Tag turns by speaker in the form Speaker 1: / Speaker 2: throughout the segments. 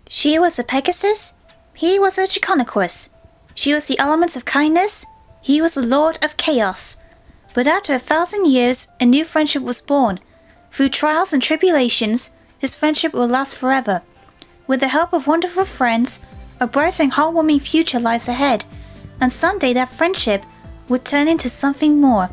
Speaker 1: She was a Pegasus, he was a Chiconaquus. She was the element of kindness, he was the lord of chaos. But after 1,000 years, a new friendship was born. Through trials and tribulations, this friendship will last forever. With the help of wonderful friends, a bright and heartwarming future lies ahead, and someday that friendship would turn into something more.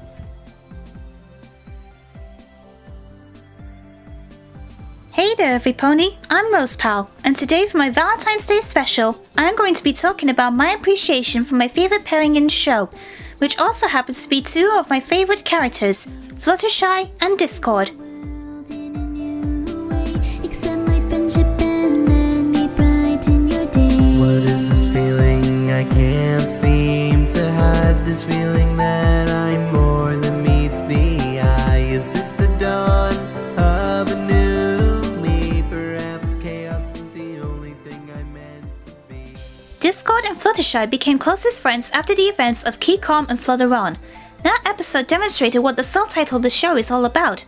Speaker 1: Hey there everypony, I'm Rosepal, and today for my Valentine's Day special, I'm going to be talking about my appreciation for my favorite pairing in the show, which also happens to be two of my favorite characters, Fluttershy and Discord.
Speaker 2: What is this feeling? I can't seem to hide this feeling that I'm more than meets the eye. Is this the dawn of a new me? Perhaps chaos isn't the only thing I meant to be.
Speaker 1: Discord and Fluttershy became closest friends after the events of Keycom and Flutteron. That episode demonstrated what the subtitle of the show is all about.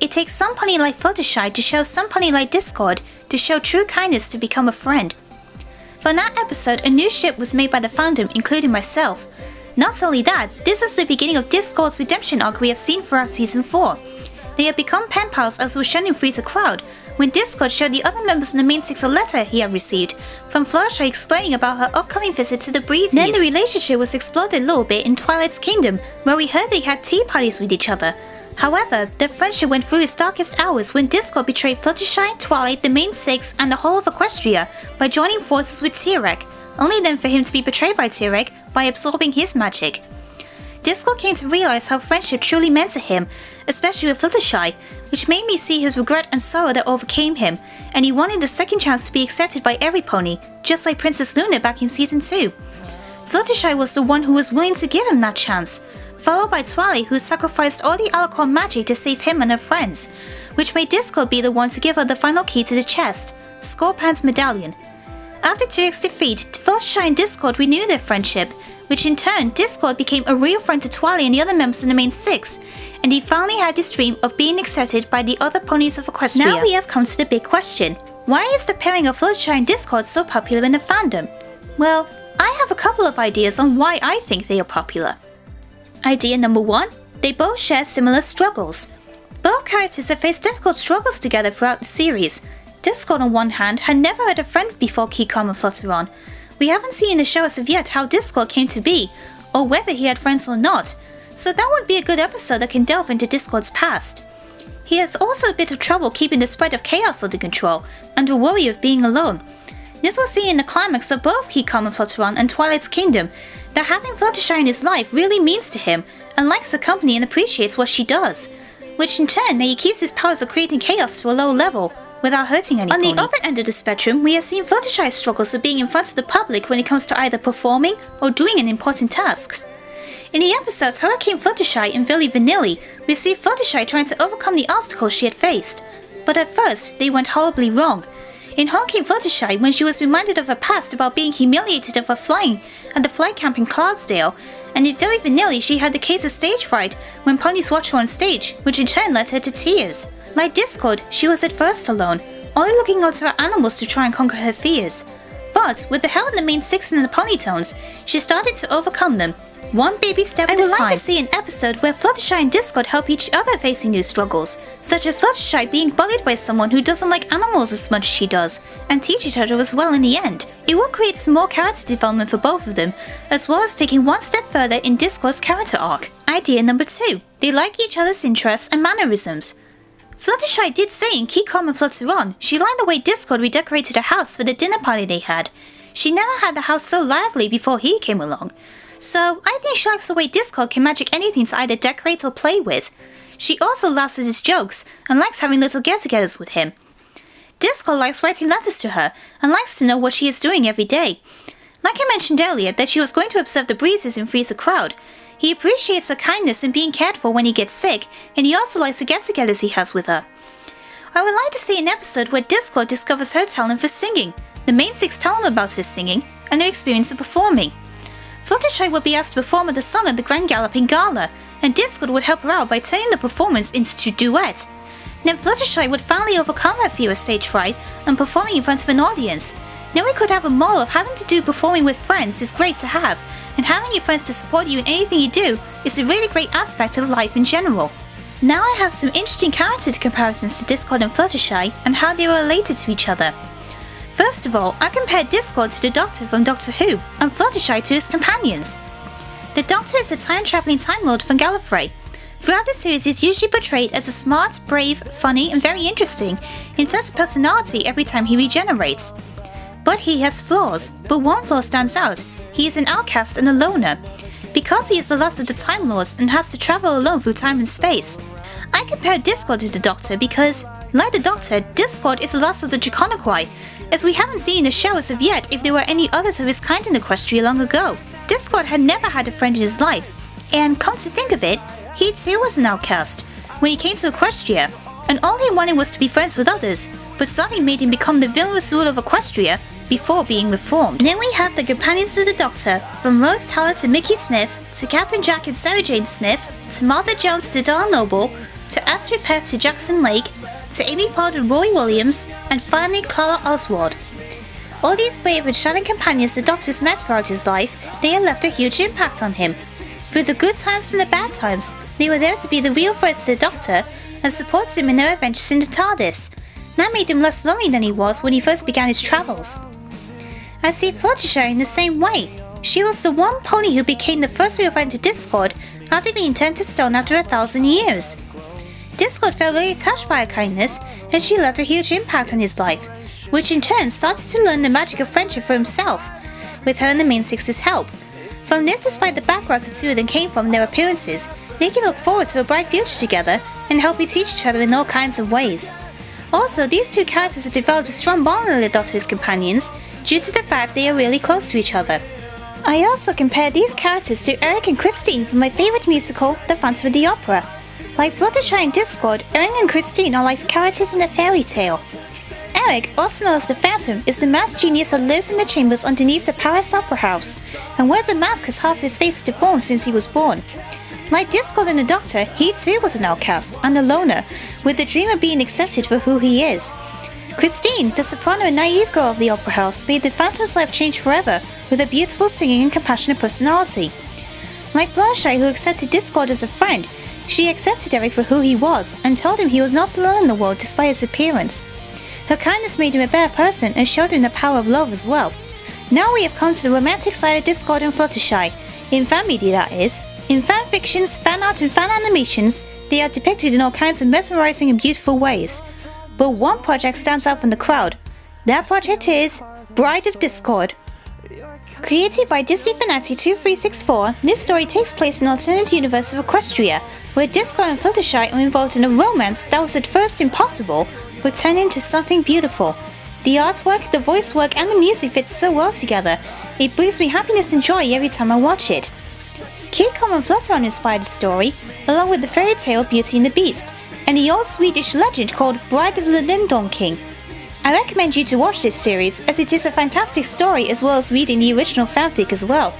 Speaker 1: It takes some pony like Fluttershy to show some pony like Discord to show true kindness to become a friend. For that episode, a new ship was made by the fandom, including myself. Not only that, this was the beginning of Discord's redemption arc we have seen throughout Season 4. They had become pen pals as was shown in Freeze a Crowd, when Discord showed the other members in the main six a letter he had received from Fluttershy explaining about her upcoming visit to the Breezes. Then the relationship was explored a little bit in Twilight's Kingdom, where we heard they had tea parties with each other. However, their friendship went through its darkest hours when Discord betrayed Fluttershy, Twilight, the main six, and the whole of Equestria by joining forces with T-Reg, only then for him to be betrayed by T-Reg by absorbing his magic. Discord came to realize how friendship truly meant to him, especially with Fluttershy, which made me see his regret and sorrow that overcame him, and he wanted a second chance to be accepted by every pony, just like Princess Luna back in Season 2. Fluttershy was the one who was willing to give him that chance, followed by Twilight, who sacrificed all the Alicorn magic to save him and her friends, which made Discord be the one to give her the final key to the chest, Scorpan's medallion. After T-Reg's defeat, Fluttershy and Discord renewed their friendship, which in turn, Discord became a real friend to Twilight and the other members in the main six, and he finally had his dream of being accepted by the other ponies of Equestria. Now we have come to the big question. Why is the pairing of Fluttershy and Discord so popular in the fandom? Well, I have a couple of ideas on why I think they are popular. Idea number 1, they both share similar struggles. Both characters have faced difficult struggles together throughout the series. Discord on one hand had never had a friend before Keycom and Flutteron. We haven't seen in the show as of yet how Discord came to be, or whether he had friends or not, so that would be a good episode that can delve into Discord's past. He has also a bit of trouble keeping the spread of chaos under control, under worry of being alone. This was seen in the climax of both Keycom and Flutteron and Twilight's Kingdom, that having Fluttershy in his life really means to him, and likes her company and appreciates what she does, which in turn that he keeps his powers of creating chaos to a low level, without hurting any pony. On the other end of the spectrum, we have seen Fluttershy's struggles of being in front of the public when it comes to either performing or doing an important tasks. In the episodes Hurricane Fluttershy and Villy Vanilli, we see Fluttershy trying to overcome the obstacles she had faced, but at first they went horribly wrong. In Hurricane Fluttershy, when she was reminded of her past about being humiliated of her flying at the flight camp in Cloudsdale, and in Villy Vanilli she had the case of stage fright when ponies watched her on stage, which in turn led her to tears. Like Discord, she was at first alone, only looking out to her animals to try and conquer her fears. But with the help of the main six and the ponytones, she started to overcome them, one baby step at a time. I would like to see an episode where Fluttershy and Discord help each other facing new struggles, such as Fluttershy being bullied by someone who doesn't like animals as much as she does, and teach each other as well in the end. It will create some more character development for both of them, as well as taking one step further in Discord's character arc. Idea number 2, they like each other's interests and mannerisms. Fluttershy did say in Keycom and Flutteron, she liked the way Discord redecorated her house for the dinner party they had. She never had the house so lively before he came along. So, I think she likes the way Discord can magic anything to either decorate or play with. She also laughs at his jokes, and likes having little get-togethers with him. Discord likes writing letters to her, and likes to know what she is doing every day. Like I mentioned earlier that she was going to observe the Breezes and Freeze a Crowd, he appreciates her kindness and being cared for when he gets sick, and he also likes the get-togethers he has with her. I would like to see an episode where Discord discovers her talent for singing, the main six tell him about her singing, and her experience of performing. Fluttershy would be asked to perform at the song at the Grand Galloping Gala, and Discord would help her out by turning the performance into a duet. Then Fluttershy would finally overcome her fear of stage fright and performing in front of an audience. Then we could have a moral of having to do performing with friends is great to have, and having your friends to support you in anything you do is a really great aspect of life in general. Now I have some interesting character comparisons to Discord and Fluttershy and how they were related to each other. First of all, I compared Discord to the Doctor from Doctor Who and Fluttershy to his companions. The Doctor is a time-traveling Time Lord from Gallifrey. Throughout the series, he is usually portrayed as a smart, brave, funny, and very interesting in terms of personality every time he regenerates. But he has flaws, but one flaw stands out. He is an outcast and a loner, because he is the last of the Time Lords and has to travel alone through time and space. I compared Discord to the Doctor because, like the Doctor, Discord is the last of the Draconoquai, as we haven't seen in the show as of yet if there were any others of his kind in Equestria long ago. Discord had never had a friend in his life, and come to think of it, he too was an outcast when he came to Equestria, and all he wanted was to be friends with others, but something made him become the villainous ruler of Equestria before being reformed. Then we have the companions of the Doctor, from Rose Tyler to Mickey Smith, to Captain Jack and Sarah Jane Smith, to Martha Jones to Dal Noble, to Astrid Pep to Jackson Lake, to Amy Pond and Roy Williams, and finally Clara Oswald. All these brave and shining companions the Doctor has met throughout his life, they have left a huge impact on him. Through the good times and the bad times, they were there to be the real friends to the Doctor and support him in their adventures in the TARDIS. That made him less lonely than he was when he first began his travels. I see Fluttershy in the same way. She was the one pony who became the first real friend to Discord after being turned to stone after 1,000 years. Discord felt really touched by her kindness, and she left a huge impact on his life, which in turn started to learn the magic of friendship for himself, with her and the Main Six's help. From this, despite the backgrounds the two of them came from and their appearances, they can look forward to a bright future together and helping teach each other in all kinds of ways. Also, these two characters have developed a strong bond with the Doctor's companions due to the fact they are really close to each other. I also compared these characters to Eric and Christine from my favourite musical, The Phantom of the Opera. Like Fluttershy and Discord, Eric and Christine are like characters in a fairy tale. Eric, also known as the Phantom, is the masked genius that lives in the chambers underneath the Paris Opera House, and wears a mask as half his face is deformed since he was born. Like Discord and the Doctor, he too was an outcast and a loner, with the dream of being accepted for who he is. Christine, the soprano and naive girl of the Opera House, made the Phantom's life change forever with her beautiful singing and compassionate personality. Like Fluttershy, who accepted Discord as a friend, she accepted Eric for who he was and told him he was not alone in the world despite his appearance. Her kindness made him a better person and showed him the power of love as well. Now we have come to the romantic side of Discord and Fluttershy, in fan media that is. In fan fictions, fan art and fan animations, they are depicted in all kinds of mesmerizing and beautiful ways. But one project stands out from the crowd. That project is Bride of Discord. Created by Disney Fanatic 2364, this story takes place in an alternate universe of Equestria, where Discord and Fluttershy are involved in a romance that was at first impossible, but turned into something beautiful. The artwork, the voice work, and the music fit so well together. It brings me happiness and joy every time I watch it. Kid Com and Flutteron inspired the story, along with the fairy tale Beauty and the Beast, and the old Swedish legend called Bride of the Lindon King. I recommend you to watch this series, as it is a fantastic story as well as reading the original fanfic as well.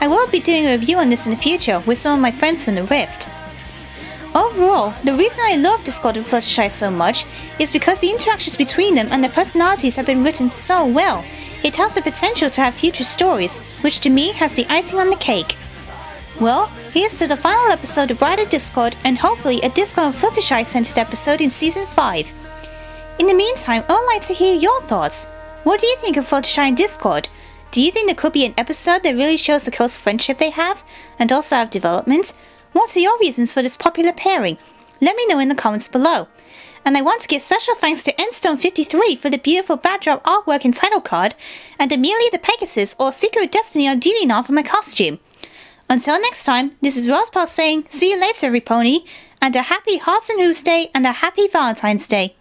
Speaker 1: I will be doing a review on this in the future with some of my friends from the Rift. Overall, the reason I love Discord and Fluttershy so much is because the interactions between them and their personalities have been written so well. It has the potential to have future stories, which to me has the icing on the cake. Well, here's to the final episode of Bride of Discord and hopefully a Discord and Fluttershy centered episode in Season 5. In the meantime, I would like to hear your thoughts. What do you think of Fluttershy and Discord? Do you think there could be an episode that really shows the close friendship they have, and also have development? What are your reasons for this popular pairing? Let me know in the comments below. And I want to give special thanks to Endstone53 for the beautiful backdrop artwork and title card, and Amelia the Pegasus or Secret Destiny on DeviantArt for my costume. Until next time, this is Rosepal saying, see you later every pony, and a happy Hearts and Hooves Day and a happy Valentine's Day.